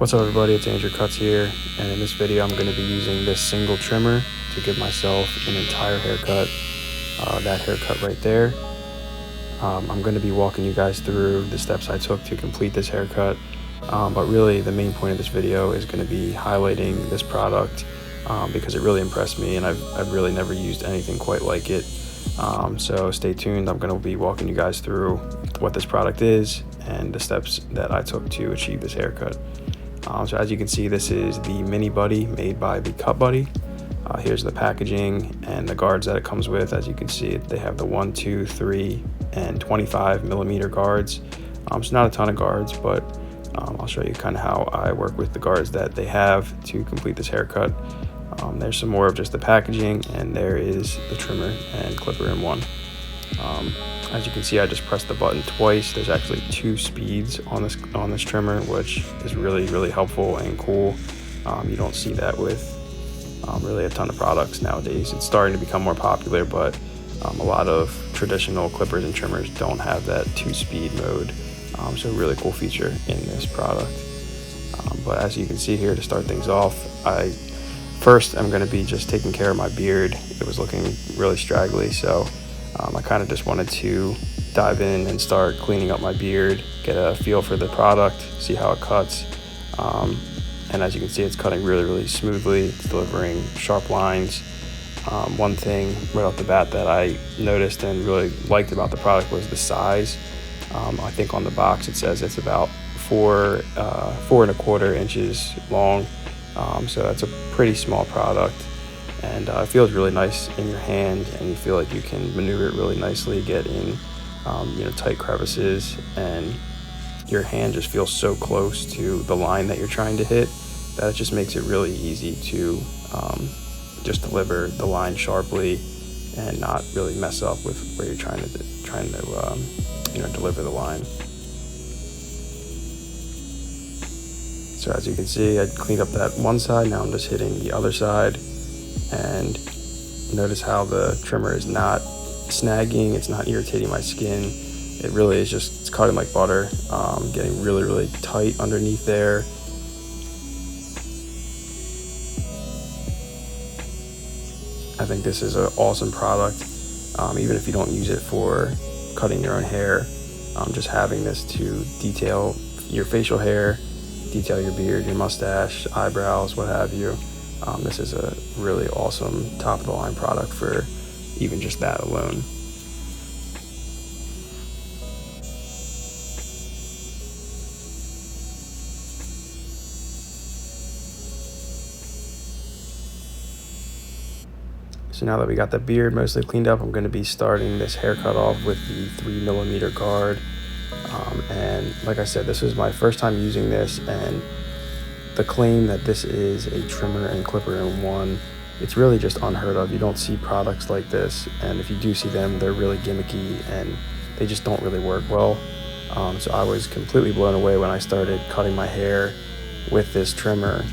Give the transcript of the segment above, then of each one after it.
What's up everybody, it's Andrew Cuts here, and in this video I'm going to be using this single trimmer to give myself an entire haircut, that haircut right there. I'm going to be walking you guys through the steps I took to complete this haircut, but really the main point of this video is going to be highlighting this product because it really impressed me, and I've really never used anything quite like it. So stay tuned. I'm going to be walking you guys through what this product is and the steps that I took to achieve this haircut. So as you can see, this is the Mini Buddy made by the Cut Buddy. Here's the packaging and the guards that it comes with. As you can see, they have the 1, 2, 3, and 25 millimeter guards. It's not a ton of guards, but I'll show you kind of how I work with the guards that they have to complete this haircut. There's some more of just the packaging, and there is the trimmer and clipper in one. As you can see, I just pressed the button twice. There's actually 2 speeds on this trimmer, which is really helpful and cool. You don't see that with really a ton of products nowadays. It's starting to become more popular, but a lot of traditional clippers and trimmers don't have that 2-speed mode. So a really cool feature in this product. But as you can see here, to start things off, first I'm going to be just taking care of my beard. It was looking really straggly, so I kind of just wanted to dive in and start cleaning up my beard, get a feel for the product, see how it cuts. And as you can see, it's cutting really smoothly. It's delivering sharp lines. One thing right off the bat that I noticed and really liked about the product was the size. I think on the box it says it's about 4 4¼ inches long. So that's a pretty small product, and it feels really nice in your hand, and you feel like you can maneuver it really nicely, get in tight crevices, and your hand just feels so close to the line that you're trying to hit that it just makes it really easy to just deliver the line sharply and not really mess up with where you're trying to deliver the line. So as you can see, I cleaned up that one side. Now I'm just hitting the other side, and notice how the trimmer is not snagging, it's not irritating my skin. It really is just, it's cutting like butter, getting really tight underneath there. I think this is an awesome product, even if you don't use it for cutting your own hair. Just having this to detail your facial hair, detail your beard, your mustache, eyebrows, what have you. This is a really awesome top-of-the-line product for even just that alone. So now that we got the beard mostly cleaned up, I'm going to be starting this haircut off with the 3 millimeter guard. And like I said, this was my first time using this, and the claim that this is a trimmer and clipper in one, it's really just unheard of. You don't see products like this, and if you do see them, they're really gimmicky and they just don't really work well. So I was completely blown away when I started cutting my hair with this trimmer,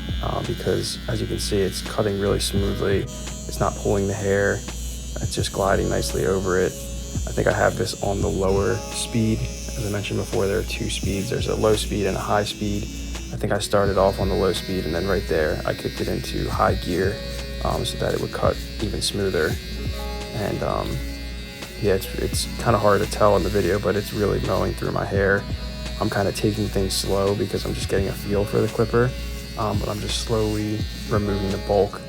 because as you can see, it's cutting really smoothly. It's not pulling the hair, it's just gliding nicely over it. I think I have this on the lower speed. As I mentioned before, there are 2 speeds. There's a low speed and a high speed. I think I started off on the low speed, and then right there I kicked it into high gear so that it would cut even smoother. And yeah, it's kind of hard to tell in the video, but it's really mowing through my hair. I'm kind of taking things slow because I'm just getting a feel for the clipper, but I'm just slowly removing the bulk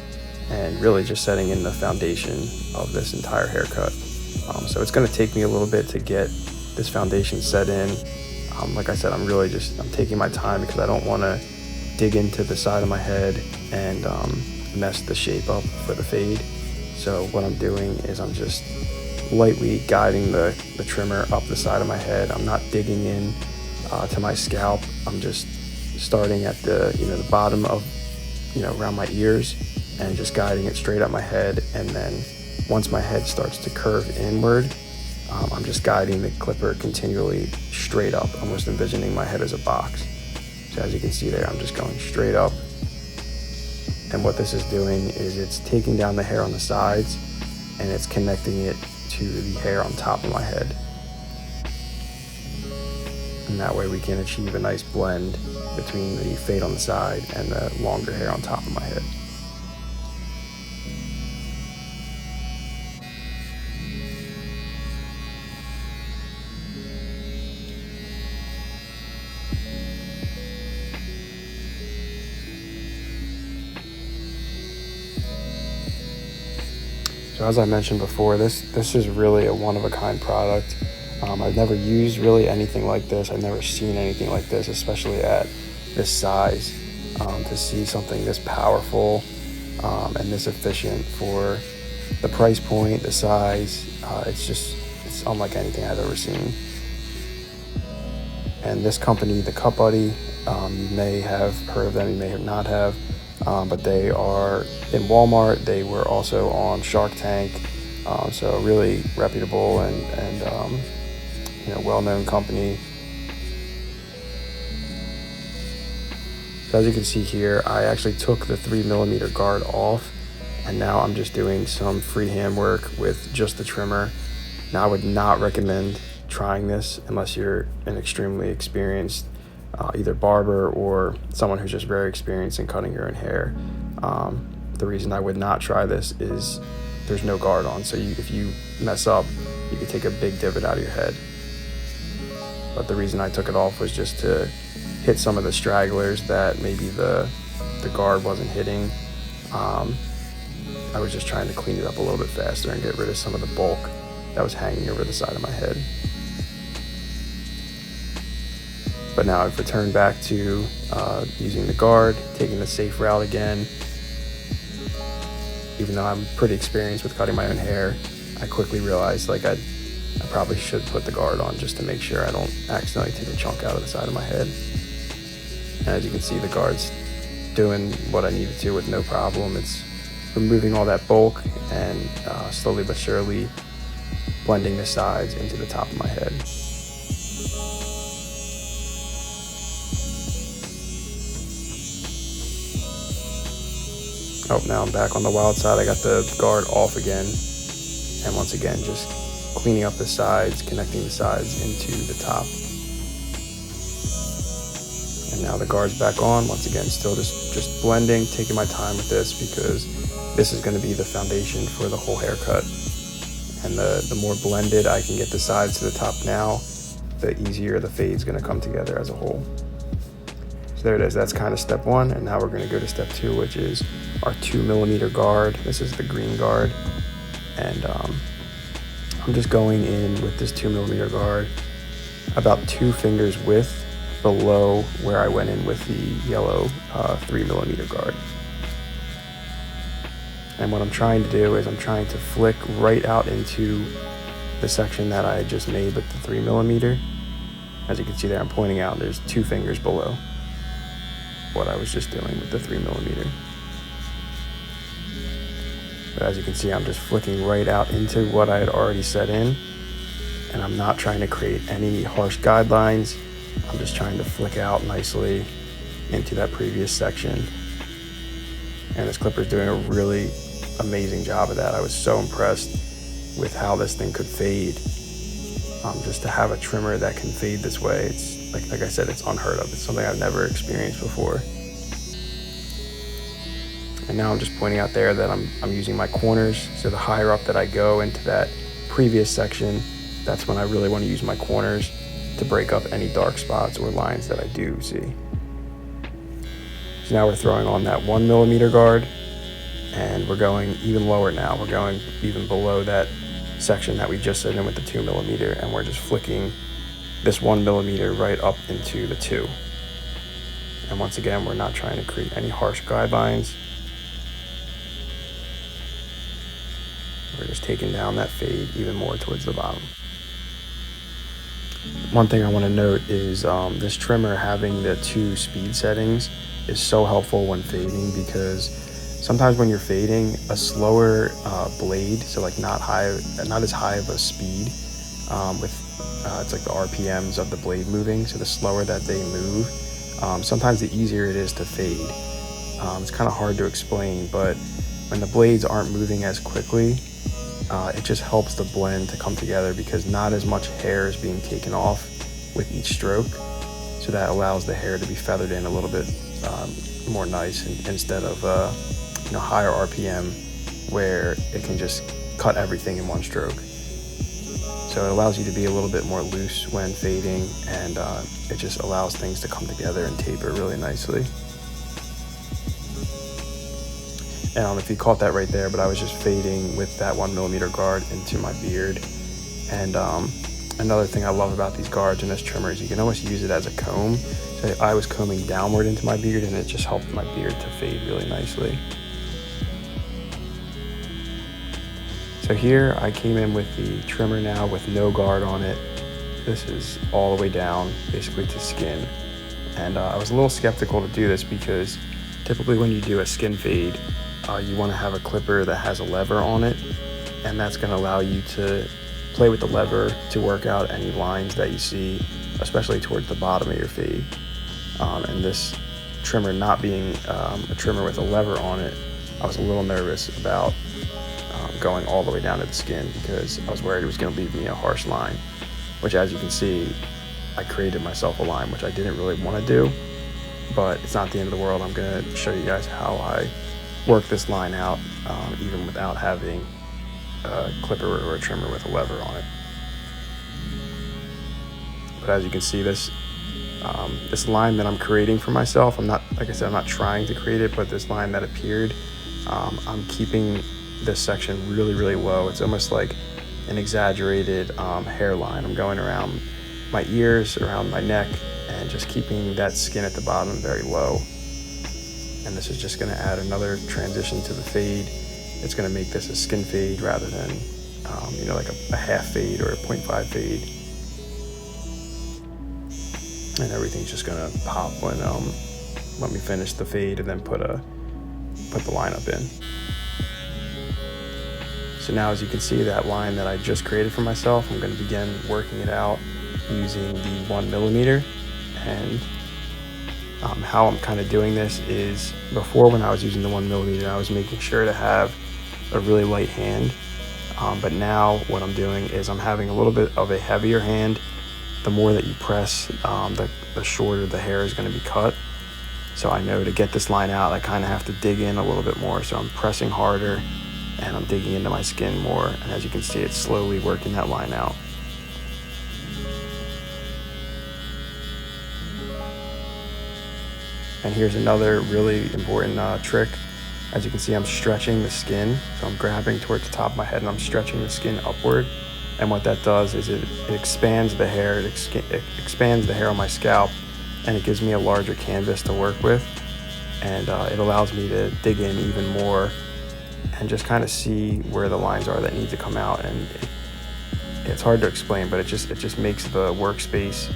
and really just setting in the foundation of this entire haircut. So it's going to take me a little bit to get this foundation set in. Like I said, I'm taking my time because I don't want to dig into the side of my head and mess the shape up for the fade. So what I'm doing is I'm just lightly guiding the trimmer up the side of my head. I'm not digging in to my scalp. I'm just starting at the bottom of around my ears and just guiding it straight up my head, and then once my head starts to curve inward, I'm just guiding the clipper continually straight up, almost envisioning my head as a box. So as you can see there, I'm just going straight up. And what this is doing is it's taking down the hair on the sides and it's connecting it to the hair on top of my head. And that way we can achieve a nice blend between the fade on the side and the longer hair on top of my head. So as I mentioned before, this is really a one-of-a-kind product. I've never used really anything like this. I've never seen anything like this, especially at this size. To see something this powerful and this efficient for the price point, the size, it's unlike anything I've ever seen. And this company, the Cut Buddy, you may have heard of them, you may not have, but they are in Walmart. They were also on Shark Tank, so really reputable and well-known company. So as you can see here, I actually took the 3mm guard off, and now I'm just doing some freehand work with just the trimmer. Now I would not recommend trying this unless you're an extremely experienced either barber or someone who's just very experienced in cutting your own hair. The reason I would not try this is there's no guard on, so if you mess up, you could take a big divot out of your head. But the reason I took it off was just to hit some of the stragglers that maybe the guard wasn't hitting. I was just trying to clean it up a little bit faster and get rid of some of the bulk that was hanging over the side of my head. But now I've returned back to using the guard, taking the safe route again. Even though I'm pretty experienced with cutting my own hair, I quickly realized I probably should put the guard on just to make sure I don't accidentally take a chunk out of the side of my head. And as you can see, the guard's doing what I needed to with no problem. It's removing all that bulk and slowly but surely blending the sides into the top of my head. Oh, now I'm back on the wild side. I got the guard off again. And once again, just cleaning up the sides, connecting the sides into the top. And now the guard's back on. Once again, still just blending, taking my time with this because this is going to be the foundation for the whole haircut. And the more blended I can get the sides to the top now, the easier the fade's going to come together as a whole. So there it is. That's kind of step one. And now we're going to go to step two, which is our 2mm guard. This is the green guard. And I'm just going in with this 2mm guard about 2 fingers width below where I went in with the yellow 3mm guard. And what I'm trying to do is I'm trying to flick right out into the section that I just made with the 3mm. As you can see there, I'm pointing out there's 2 fingers below what I was just doing with the 3mm. But as you can see, I'm just flicking right out into what I had already set in, and I'm not trying to create any harsh guidelines. I'm just trying to flick out nicely into that previous section. And this clipper is doing a really amazing job of that. I was so impressed with how this thing could fade. Just to have a trimmer that can fade this way, it's like I said, it's unheard of. It's something I've never experienced before. And now I'm just pointing out there that I'm using my corners. So the higher up that I go into that previous section, that's when I really want to use my corners to break up any dark spots or lines that I do see. So now we're throwing on that 1mm guard, and we're going even lower now. We're going even below that section that we just set in with the 2mm, and we're just flicking this 1mm right up into the 2. And once again, we're not trying to create any harsh guidelines. We're just taking down that fade even more towards the bottom. One thing I want to note is this trimmer having the 2 speed settings is so helpful when fading, because sometimes when you're fading, a slower blade, so not as high of a speed, it's like the RPMs of the blade moving, so the slower that they move, sometimes the easier it is to fade. It's kind of hard to explain, but when the blades aren't moving as quickly, it just helps the blend to come together because not as much hair is being taken off with each stroke, so that allows the hair to be feathered in a little bit more nice, instead of higher RPM where it can just cut everything in one stroke. So it allows you to be a little bit more loose when fading, and it just allows things to come together and taper really nicely. And I don't know if you caught that right there, but I was just fading with that 1mm guard into my beard. And another thing I love about these guards and this trimmer is you can almost use it as a comb. So I was combing downward into my beard, and it just helped my beard to fade really nicely. So here I came in with the trimmer now with no guard on it. This is all the way down, basically to skin. And I was a little skeptical to do this because typically when you do a skin fade, you want to have a clipper that has a lever on it, and that's going to allow you to play with the lever to work out any lines that you see, especially towards the bottom of your fade. And this trimmer not being a trimmer with a lever on it, I was a little nervous about going all the way down to the skin because I was worried it was going to leave me a harsh line, which, as you can see, I created myself a line, which I didn't really want to do, but it's not the end of the world. I'm going to show you guys how I work this line out, even without having a clipper or a trimmer with a lever on it. But as you can see, this line that I'm creating for myself, I'm not trying to create it, but this line that appeared, I'm keeping this section really, really low. It's almost like an exaggerated hairline. I'm going around my ears, around my neck, and just keeping that skin at the bottom very low. And this is just going to add another transition to the fade. It's going to make this a skin fade rather than like a half fade or a 0.5 fade. And everything's just going to pop when we finish the fade and then put the line up in. So now, as you can see, that line that I just created for myself, I'm going to begin working it out using the 1mm. And how I'm kind of doing this is, before, when I was using the 1mm, I was making sure to have a really light hand. But now what I'm doing is I'm having a little bit of a heavier hand. The more that you press, the shorter the hair is going to be cut. So I know to get this line out, I kind of have to dig in a little bit more. So I'm pressing harder and I'm digging into my skin more. And as you can see, it's slowly working that line out. And here's another really important trick. As you can see, I'm stretching the skin. So I'm grabbing towards the top of my head and I'm stretching the skin upward. And what that does is it expands the hair, it expands the hair on my scalp, and it gives me a larger canvas to work with. And it allows me to dig in even more and just kind of see where the lines are that need to come out. And it's hard to explain, but it just makes the workspace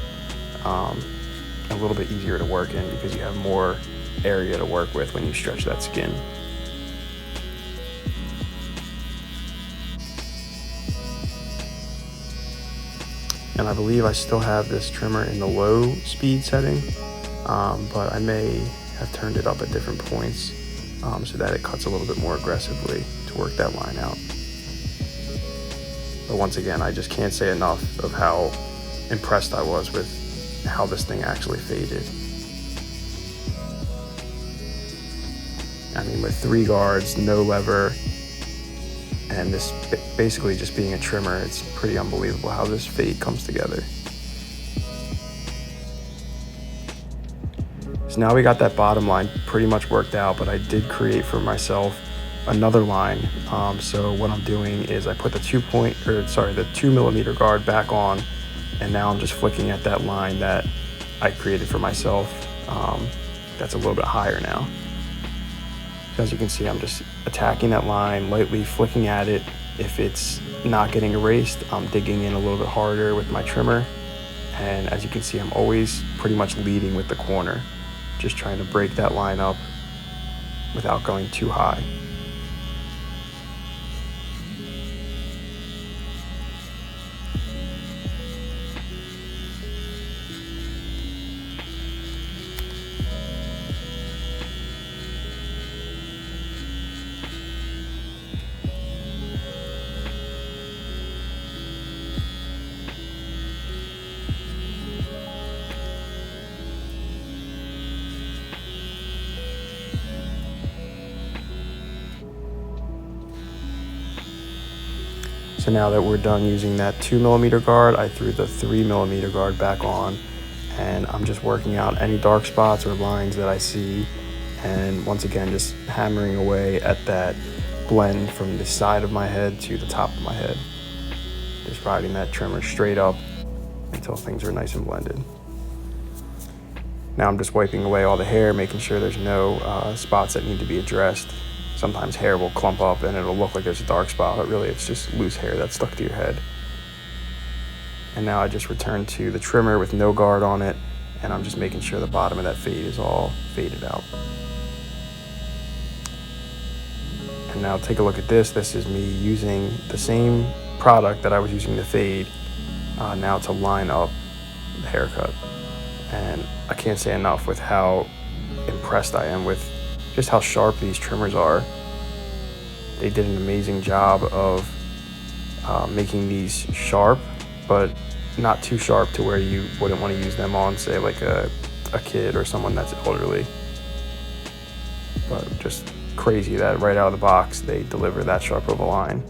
a little bit easier to work in because you have more area to work with when you stretch that skin. And I believe I still have this trimmer in the low speed setting, but I may have turned it up at different points so that it cuts a little bit more aggressively to work that line out. But once again, I just can't say enough of how impressed I was with how this thing actually faded. I mean, with 3 guards, no lever, and this basically just being a trimmer, it's pretty unbelievable how this fade comes together. So now we got that bottom line pretty much worked out, but I did create for myself another line. So what I'm doing is I put the 2mm guard back on, and now I'm just flicking at that line that I created for myself. That's a little bit higher now. So as you can see, I'm just attacking that line, lightly flicking at it. If it's not getting erased, I'm digging in a little bit harder with my trimmer. And as you can see, I'm always pretty much leading with the corner, just trying to break that line up without going too high. So now that we're done using that 2mm guard, I threw the 3mm guard back on, and I'm just working out any dark spots or lines that I see, and once again just hammering away at that blend from the side of my head to the top of my head, just riding that trimmer straight up until things are nice and blended. Now I'm just wiping away all the hair, making sure there's no spots that need to be addressed. Sometimes hair will clump up and it'll look like there's a dark spot, but really it's just loose hair that's stuck to your head. And now I just return to the trimmer with no guard on it, and I'm just making sure the bottom of that fade is all faded out. And now take a look at this. This is me using the same product that I was using to fade now to line up the haircut. And I can't say enough with how impressed I am with just how sharp these trimmers are. They did an amazing job of making these sharp, but not too sharp to where you wouldn't want to use them on, say, like a kid or someone that's elderly. But just crazy that right out of the box they deliver that sharp of a line.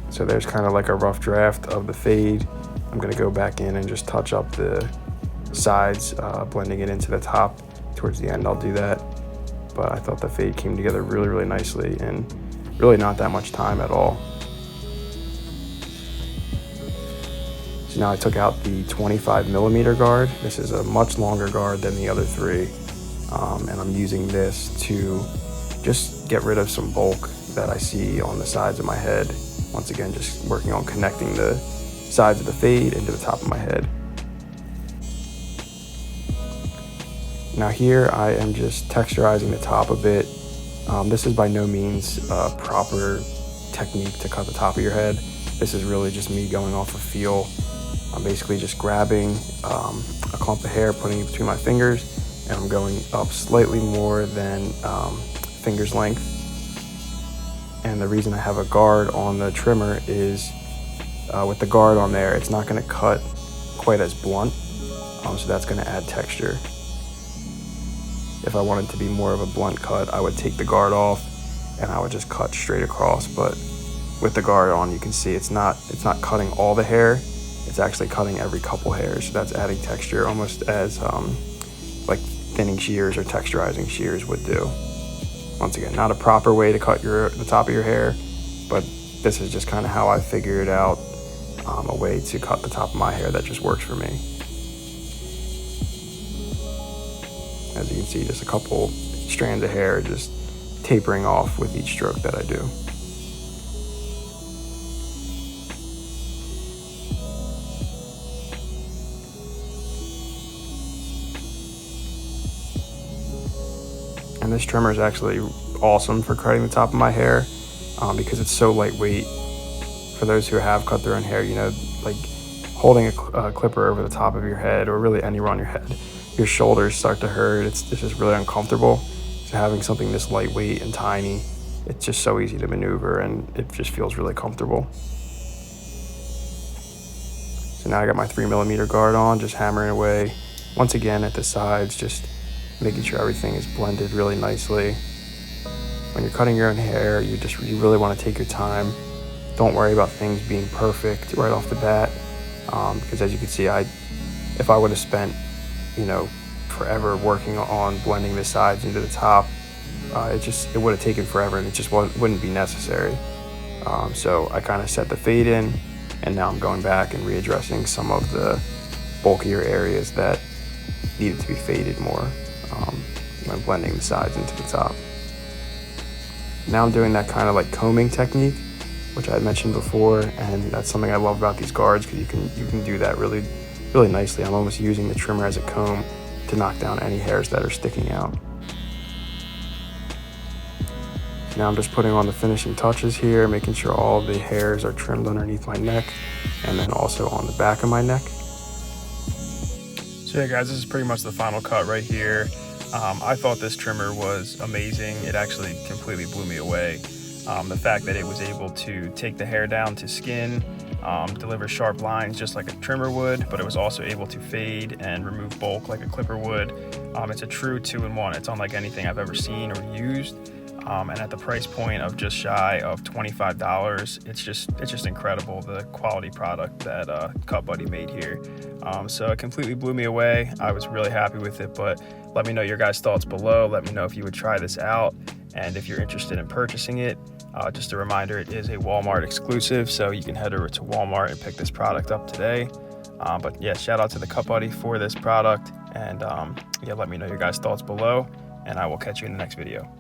So there's kind of like a rough draft of the fade. I'm going to go back in and just touch up the sides, blending it into the top. Towards the end I'll do that. But I thought the fade came together really, really nicely, and really not that much time at all. So now I took out the 25mm guard. This is a much longer guard than the other three. And I'm using this to just get rid of some bulk that I see on the sides of my head. Once again, just working on connecting the sides of the fade into the top of my head. Now here I am just texturizing the top a bit. This is by no means a proper technique to cut the top of your head. This is really just me going off of feel. I'm basically just grabbing a clump of hair, putting it between my fingers, and I'm going up slightly more than finger's length. And the reason I have a guard on the trimmer is with the guard on there, it's not going to cut quite as blunt, so that's going to add texture. If I wanted to be more of a blunt cut, I would take the guard off and I would just cut straight across. But with the guard on, you can see it's not cutting all the hair, it's actually cutting every couple hairs. So that's adding texture, almost as like thinning shears or texturizing shears would do. Once again, not a proper way to cut the top of your hair, but this is just kind of how I figured out a way to cut the top of my hair that just works for me. As you can see, just a couple strands of hair just tapering off with each stroke that I do. And this trimmer is actually awesome for cutting the top of my hair because it's so lightweight. For those who have cut their own hair, you know, like holding a clipper over the top of your head, or really anywhere on your head, your shoulders start to hurt. It's just really uncomfortable. So having something this lightweight and tiny, it's just so easy to maneuver, and it just feels really comfortable. So now I got my 3mm guard on, just hammering away once again at the sides, just making sure everything is blended really nicely. When you're cutting your own hair, you really want to take your time. Don't worry about things being perfect right off the bat, because as you can see, if I would have spent, you know, forever working on blending the sides into the top, it would have taken forever, and it just wouldn't be necessary. So I kind of set the fade in, and now I'm going back and readdressing some of the bulkier areas that needed to be faded more when blending the sides into the top. Now I'm doing that kind of like combing technique, which I had mentioned before, and that's something I love about these guards, because you can do that really, really nicely. I'm almost using the trimmer as a comb to knock down any hairs that are sticking out. Now I'm just putting on the finishing touches here, making sure all the hairs are trimmed underneath my neck, and then also on the back of my neck. So yeah guys, this is pretty much the final cut right here. I thought this trimmer was amazing. It actually completely blew me away. The fact that it was able to take the hair down to skin, deliver sharp lines just like a trimmer would, but it was also able to fade and remove bulk like a clipper would. It's a true 2-in-1. It's unlike anything I've ever seen or used. And at the price point of just shy of $25, it's just incredible, the quality product that Cut Buddy made here. So it completely blew me away. I was really happy with it, but let me know your guys' thoughts below. Let me know if you would try this out, and if you're interested in purchasing it. Just a reminder, it is a Walmart exclusive, so you can head over to Walmart and pick this product up today. But yeah, shout out to the Cut Buddy for this product, and yeah, let me know your guys' thoughts below, and I will catch you in the next video.